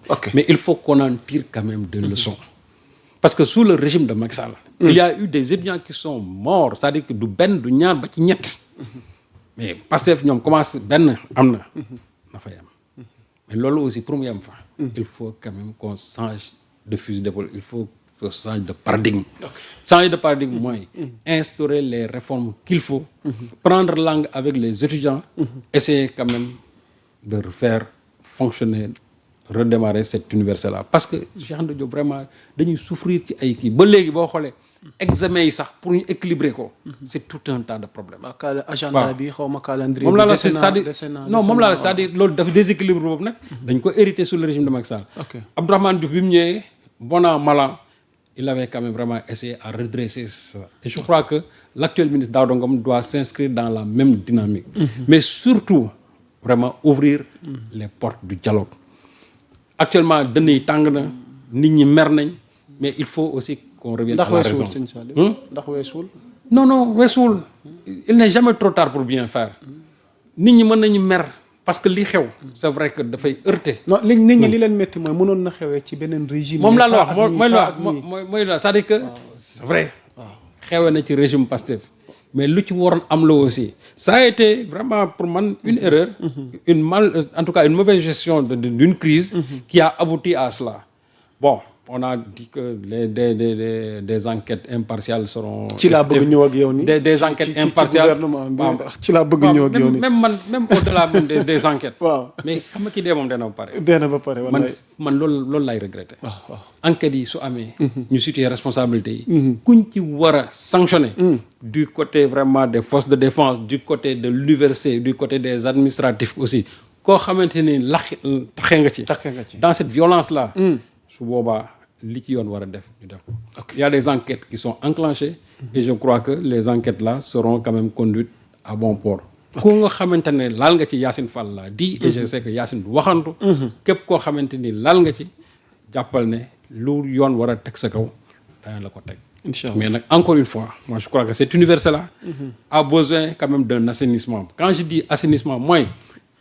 Okay. Mais il faut qu'on en tire quand même des leçons. Parce que sous le régime de Macky Sall, il y a eu des étudiants qui sont morts, c'est-à-dire que du ben, du ñaar ba ci ñett. Mais Pastef ñom commencé ben amna na fay am. Mais lolo aussi première fois, il faut quand même qu'on change de fusil d'épaule, il faut qu'on change de paradigme. Okay. Changer de paradigme, moi, instaurer les réformes qu'il faut, prendre langue avec les étudiants, essayer quand même de refaire fonctionner, redémarrer cette université-là. Parce que, Cheikh Anta Diop, vraiment, dañuy souffrir ci ay kii ba léegi boo xoolee examen yi sax pour ñu équilibrer ko, c'est tout un tas de problèmes. agenda bi xawma calendrier moom laa la c'est-à-dire loolu dafa déséquilibre boobu nag dañ ko hérité sous le régime de Macky Sall. Okay. Abdourahmane Diouf bi mu ñëwee bon an mal an il avait quand même vraiment essayé à redresser ça. Et je crois que l'actuel ministre Daouda Ngom doit s'inscrire dans la même dynamique. Mais surtout vraiment ouvrir les portes du dialogue. Actuellement dënn yi tàng na nit ñi mer nañ mais il faut aussi qu'on revienne à la raison. ndax weesuwul non weesuwul il n'est jamais trop tard pour bien faire. Nit ñi mën nañu mer parce que li xew c'est vrai que dafay heurter. non nit ñi li leen métti mooy mënoon na xewee ci beneen régime. moom laa la wax mooy la c'est-à-dire que c'est vrai xewee na ci régime Pastef mais lu ci waroon am la aussi ça a été vraiment pour man une erreur, en tout cas une mauvaise gestion d'une crise qui a abouti à cela. Bon, on a dit que des enquêtes impartiales seront... Des enquêtes impartiales. Même au-delà des enquêtes. Mais comment qui dit man loolu lay regretter. Enquête yi su amee ñu situer responsabilité yi kuñ ci war a sanctionner du côté vraiment des forces de défense, du côté de l'université, du côté des administratifs aussi koo xamante ni taxee nga ci dans cette violence là su boobaa li ci yoon war a def ñu def ko. Il y a des enquêtes qui sont enclenchées et je crois que les enquêtes là seront quand même conduites à bon port. Ku nga xamante ne laal nga ci Yacine Fall laa di et je sais que Yacine du waxantu képp koo xamante ni laal nga ci jàppal ne lu yoon war a teg sa kaw dana la ko teg. Inch'Allah. Mais encore une fois, moi je crois que cette université-là a besoin quand même d'un assainissement. Quand je dis assainissement, moi,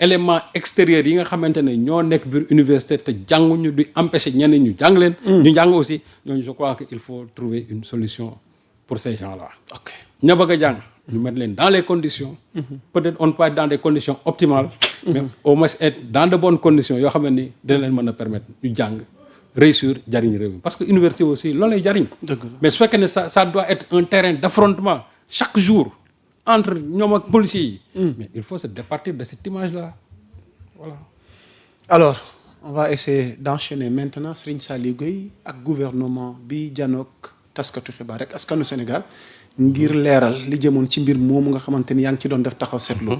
élément extérieur yi nga xamante ne ñoo nekk biir université te jànguñu di empêcher ñeneen ñu jàng leen. ñu jàng aussi ñooñu je crois que il faut trouver une solution pour ces gens-là. Ok ña bëgg a jàng ñu mettre leen dans les conditions. Peut-être on ne peut pas être dans des conditions optimales. Mais au moins être dans de bonnes conditions yoo xam ne ni dina leen mën a permettre ñu jàng. Réussir jariñ réew mi parce que université aussi loolu lay jariñ mais su fekkee ne ça doit être un terrain d'affrontement chaque jour entre ñoom ak policiers yi mais il faut se départir de cette image là voilà. Alors on va essayer d'enchaîner maintenant Serigne Saliou Gueye ak gouvernement bi janook taskatu xibaar rek askanu Sénégal ngir leeral li jëmoon ci mbir moomu nga xamante ni yaa ngi ci doon def taxaw seetlu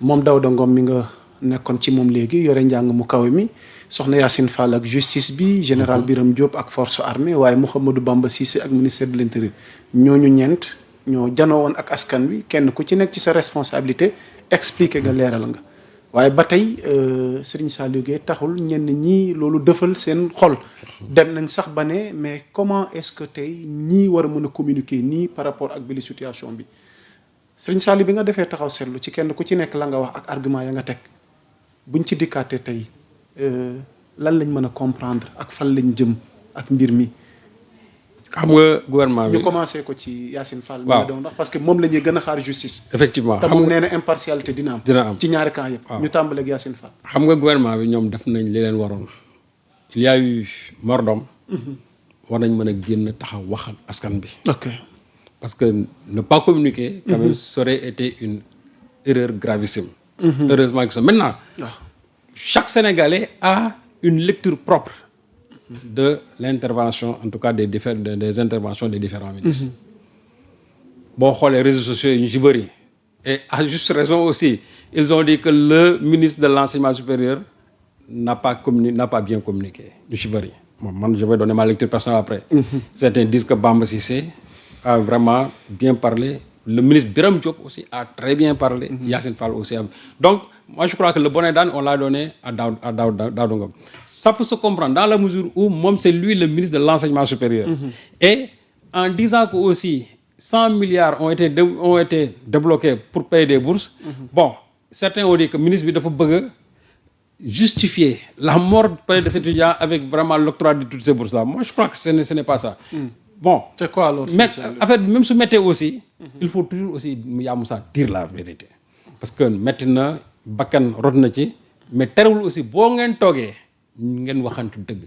moom Daouda Ngom mi nga nekkoon ci moom léegi yore njàng mu kawe mi soxna Yacine Fall ak justice bi général Birame Diop ak force armée waaye Mouhamadou Bamba Cissé ak ministère de l'intérieur ñooñu ñeent ñoo janoo woon ak askan wi kenn ku ci nekk ci sa responsabilité expliquer nga leeral nga waaye ba tey Serigne Saliou Gueye taxul ñenn ñi loolu dëfal seen xol dem nañ sax ba ne mais comment est-ce que tey ñii war a mën a communiquer nii par rapport ak bi situation bi Serigne Saliou bi nga defee taxaw seetlu ci kenn ku ci nekk la nga wax ak argument ya nga teg buñ ci dikkaatee tey lan lañ mën a comprendre ak fan lañ jëm ak mbir mi. xam nga gouvernement bi ñu commencé ko ci Yacine Fall. waaw doon ndax parce que moom la ñuy gën a xaar justice. effectivement te moom nee na impartialité dina am. ci ñaari camp yëpp. ñu tàmbale ak Yacine Fall. xam nga gouvernement bi ñoom def nañ li leen waroon. il y a eu mort d'homme. war nañ mën a génn taxaw wax ak askan bi. ok parce que ne pas communiquer. quand même ça aurait été une erreur gravissime. Heureusement que ça maintenant. Chaque Sénégalais a une lecture propre de l'intervention, en tout cas des interventions des différents ministres. Bon, les réseaux sociaux, et à juste raison aussi, ils ont dit que le ministre de l'enseignement supérieur n'a pas bien communiqué. Moi, je vais donner ma lecture personnelle après. Certains disent que Bamba Cissé a vraiment bien parlé. Le ministre Birame Diop aussi a très bien parlé. Yacine Fall aussi. Donc, moi, je crois que le bonnet d'âne, on l'a donné à Daouda Ngom. Ça peut se comprendre dans la mesure où, c'est lui le ministre de l'enseignement supérieur. Et en disant que aussi 100 milliards ont été débloqués pour payer des bourses, bon, certains ont dit que le ministre de justifier la mort peut-être de cet étudiant avec vraiment l'octroi de toutes ces bourses-là. Moi, je crois que ce n'est pas ça. Bon. C'est quoi alors? Mais affaire bi même su méttee aussi. Il faut toujours aussi yaa Moussa dire la vérité. Parce que métti na bakkan rot na ci mais terewul aussi boo ngeen toogee ngeen waxantu dëgg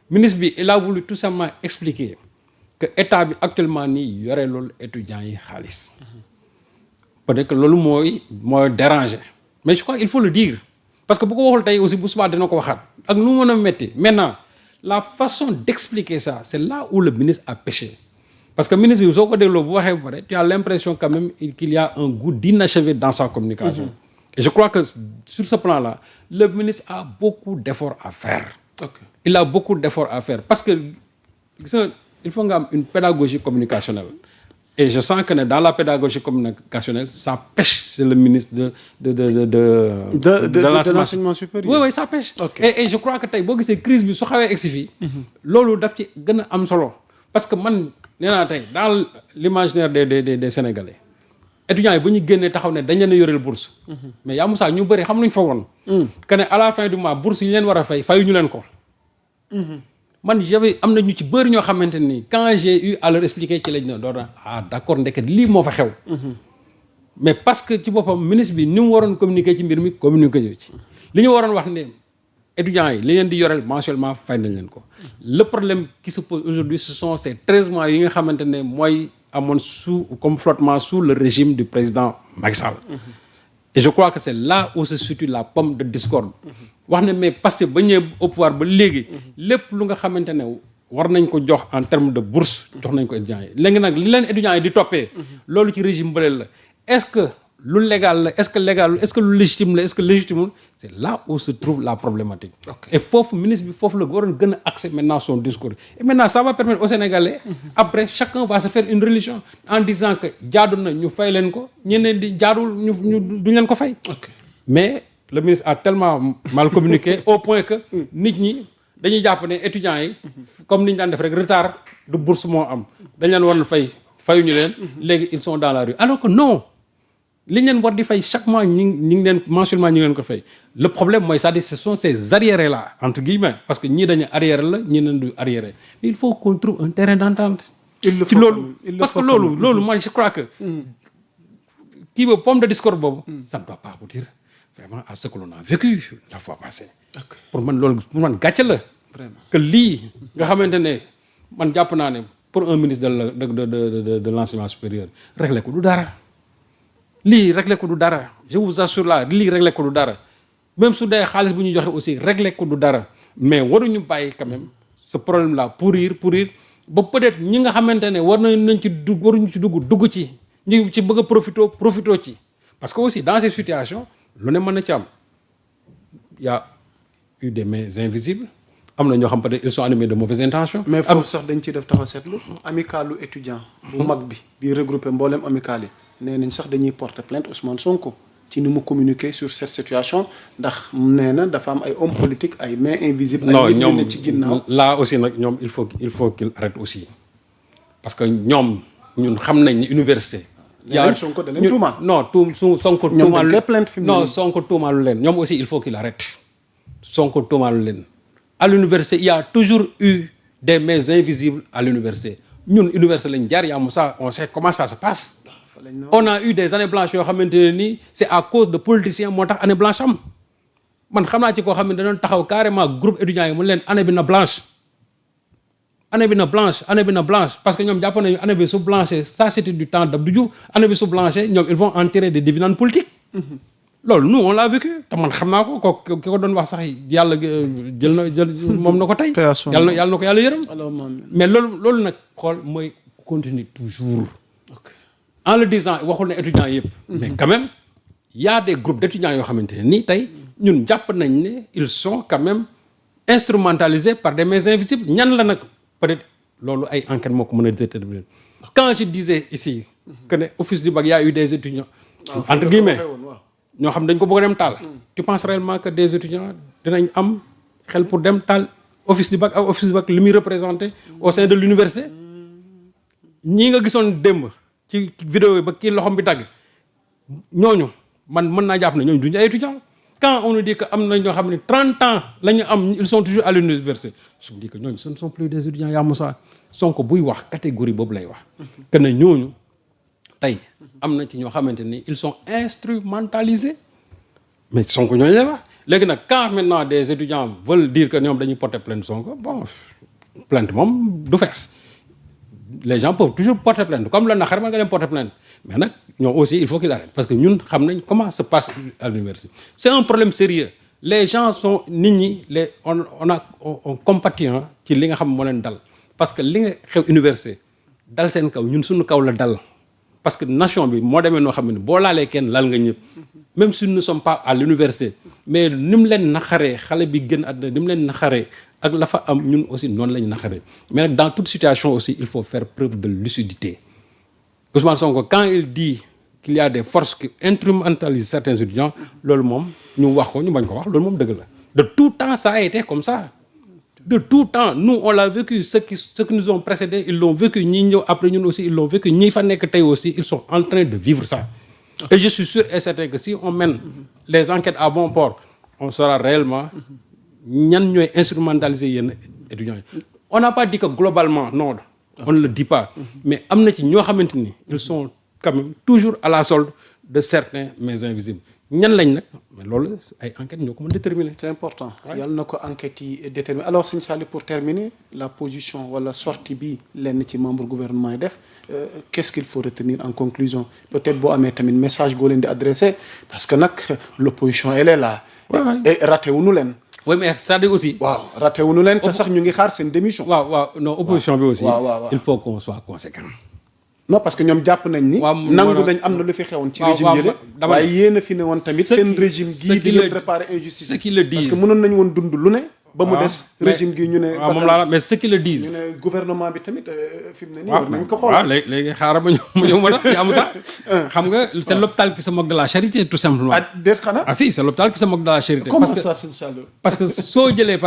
ministre bi il a voulu tout simplement expliquer que état bi actuellement nii yore loolu étudiants yi xaalis. Peut-être que loolu mooy déranger mais je crois qu'il faut le dire parce que bu ko waxul tey aussi bu subaa dina ko waxaat ak nu mu mën a métti maintenant la façon d'expliquer ça c'est là où le ministre a péché parce que ministre bi soo ko dégloo bu waxee ba pare tu as l'impression quand même qu'il y a un goût d'inachevé dans sa communication. Et je crois que sur ce plan-là le ministre a beaucoup d'efforts à faire. Il a beaucoup d'efforts à faire parce que il faut nga am une pédagogie communicationnelle. Et je sens que dans la pédagogie communicationnelle, ça pêche chez le ministre de l'enseignement supérieur. Oui, ça pêche. Et je crois que tey boo gisee crise bi su xawee egsi fii. loolu daf ci gën a am solo. parce que man nee naa tey dans l'imaginaire des Sénégalais étudiants yi bu ñu génnee taxaw ne dañ leen a yoreel bourse. mais yaa Moussa ñu bëri xam nañu fa woon. que ne à la fin du mois bourse yi leen war a fay fayuñu leen ko. man am na ñu ci bëri ñoo xamante ni quand j'ai eu à leur expliquer ci lañ ne doon d'accord ndeket lii moo fa xew. mais parce que ci boppam ministre bi ni mu waroon communiquer ci mbir mi communiquer ci li ñu waroon wax ne étudiants yi li leen di yoreel mensuellement fay nañ leen ko. le problème qui se pose aujourd'hui ce sont ces 13 mois yi nga xamante ne mooy amoon comme flottement sous le régime du président Macky Sall. Et je crois que c'est là où se situe la pomme de discorde. wax ne mais parce que ba ñëwee au pouvoir ba léegi. lépp lu nga xamante ne war nañ ko jox en termes de bourse jox nañ ko étudiants yi léegi nag li leen étudiants yi di toppee. loolu ci régime bële la est-ce que lu légal la est-ce que légal est-ce que lu légitime la est-ce que légitime c'est là où se trouve la problématique. Et foofu ministre bi foofu la waroon gën a axer maintenant son discours et maintenant ça va permettre aux Sénégalais. après chacun va se faire une religion en disant que jaadu na ñu fay leen ko ñeneen di jaadul ñu duñ leen ko fay. mais le ministre a tellement mal communiqué au point que nit ñi dañuy jàpp ne étudiants yi comme ni ñu daan def rek retard de bourse moo am dañ leen war a fayuñu leen léegi ils sont dans la rue alors que non li ñu leen war di fay chaque mois ñi ngi leen mensuellement ñi ngi leen ko fay le problème mooy c'est-à-dire ce sont ces arriérés là entre guillemets parce que ñii dañu arriéré la ñii leen du arriéré mais il faut qu'on trouve un terrain d'entente ci loolu parce que loolu moi je crois que kii boobu pomme de discorde boobu ça ne doit pas aboutir vraiment à ce que l'on a vécu la fois passée. pour man gàcce la. que lii nga xamante ne man jàpp naa ne pour un ministre de l'enseignement supérieur régler ko du dara. lii régler ko du dara je vous assure là lii régler ko du dara même su dee xaalis bu ñu joxe aussi régler ko du dara mais waruñu bàyyi quand même ce problème là pourrir ba peut-être ñi nga xamante ne waruñu ci dugg ci ñu ci bëgg a profito ci parce que aussi dans ces situations lu ne mën na ci am y a eu des mains invisibles am na ñoo xam peut-être ils sont animés de mauvaises intentions. mais foofu sax dañ ciy def taxaw seetlu amicalu étudiant bu mag bi regroupé mboolem amical yi nee nañ sax dañuy porter plainte Ousmane Sonko ci ni mu communiquer sur cette situation ndax nee na dafa am ay hommes politiques ay mains invisibles. ay nit ñi ci ginnaaw là aussi nag ñoom il faut qu'il arrête aussi parce que ñoom ñun xam nañ ni université. yaa Sonko da leen tuumaal non Sonko tuumaal Sonko tuumaalu leen ñoom aussi il faut qu'il arrête Sonko tuumaalu leen à l'université il y a toujours eu des mains invisibles à l'université ñun université lañ jaar yaa Moussa on sait comment ça se passe. on a eu des années blanches yoo xamante ne nii c'est à cause de politiciens moo tax année blanche am man xam naa ci koo xam ne dañoo taxaw carrément groupe étudiants yi mu leen année bi na blanche parce que ñoom jàpp nañu année bi su blanche ça c'était du temps d'Abdou Diouf année bi su blanche ñoom ils vont en tirer des dividendes politiques loolu nous on l'a vécu te man xam naa ko ki ko doon wax sax yàlla jël moom na ko tey yàlla na ko yàlla yërëm mais loolu nag xool mooy continuer toujours en le disant waxul ne étudiants yëpp mais quand même il y a des groupes d'étudiants yoo xamante ne nii tey ñun jàpp nañ ne ils sont quand même instrumentalisés par des mains invisibles ñan la nag peut-être loolu ay enquête moo ko mën a déterminer quand je disais ici que ne office du bac y a eu des étudiants entre guillemets ñoo xam dañ ko bëgg a dem taal tu penses réellement que des étudiants dinañ am xel pour dem taal office du bac ak office du bac li muy représenté au sein de l'université ñii nga gisoon démb ci vidéo yi ba kii loxom bi dagg ñooñu man mën naa jàpp ne ñooñu duñu ay étudiants quand on nous dit que am na ñoo xam ne 30 ans la ñu am ils sont toujours à l'université je me dis que ñooñu ce ne sont plus des étudiants yaa Moussa Sonko buy wax catégorie boobu lay wax que ne ñooñu tey am na ci ñoo xamante ni ils sont instrumentalisés mais Sonko ñooñu lay wax léegi nag quand maintenant des étudiants veulent dire que ñoom dañuy porter plainte Sonko bon plainte moom du fees les gens peuvent toujours porter plainte comme la naqar mën nga dem porter plainte mais nag ñoom aussi il faut qu'ils arrêtent parce que ñun xam nañ comment se passe à l'université c'est un problème sérieux les gens sont nit ñi on compatit ci li nga xam moo leen dal parce que li nga xew université dal seen kaw ñun suñu kaw la dal parce que nation bi moo demee noo xam ne boo laalee kenn laal nga ñëpp même si nous ne sommes pas à l'université mais ni mu leen naxaree xale bi gën àdduna ni mu leen naxaree ak la fa am ñun aussi noonu la ñu naxaree mais nag dans toute situation aussi il faut faire preuve de lucidité Ousmane Sonko quand il dit qu'il y a des forces qui instrumentalisent certains étudiants loolu moom ñu wax ko ñu bañ ko wax loolu moom dëgg la de tout temps ça a été comme ça de tout temps nous on l'a vécu ceux qui nous ont précédés ils l'ont vécu ñi ñëw après ñun aussi ils l'ont vécu ñi fa nekk tey aussi ils sont en train de vivre ça et je suis sûr et certain que si on mène les enquêtes à bon port on saura réellement ñan ñooy instrumentaliser yenn étudiants yi on n'a pas dit que globalement non on ne le dit pas mais am na ci ñoo xamante ni ils sont quand même toujours à la solde de certains mais invisibles ñan lañ nag mais loolu ay enquêtes ñoo ko mën déterminer. c'est important yàlla na ko enquêtes yi déterminer alors sëñ Saliou pour terminer la position wala sortie bi lenn ci membre gouvernement yi def qu'est-ce qu'il faut retenir en conclusion peut-être boo amee tamit message goo leen di adressé parce que nag l'opposition elle est là. et raté wuñu leen. oui mais c'est-à-dire aussi. waaw raté wuñu leen te sax ñu ngi xaar seen démission. waaw non opposition bi aussi. waaw il faut qu'on soit conséquent. non parce que ñoom jàpp nañ ni. nangu nañ am na lu fi xewoon ci régime yële. waaye yéen a fi ne woon tamit seen régime gii di la préparer injustice. ce qui le disent parce que mënoon nañu woon dund lu ne. ba mu des régime gi ñu ne. waaw moom laa mais ce qui le disent. ñu ne gouvernement bi tamit fi mu ne nii war nañ ko xool. waaw léegi xaaral ma ñëw ma tax yaa sax xam nga c'est l'hôpital qui se moque de la charité tout simplement. ah déet xanaa. ah si c'est l'hôpital qui se moque de la charité. comment ça sëñ Saliou. parce que soo jëlee par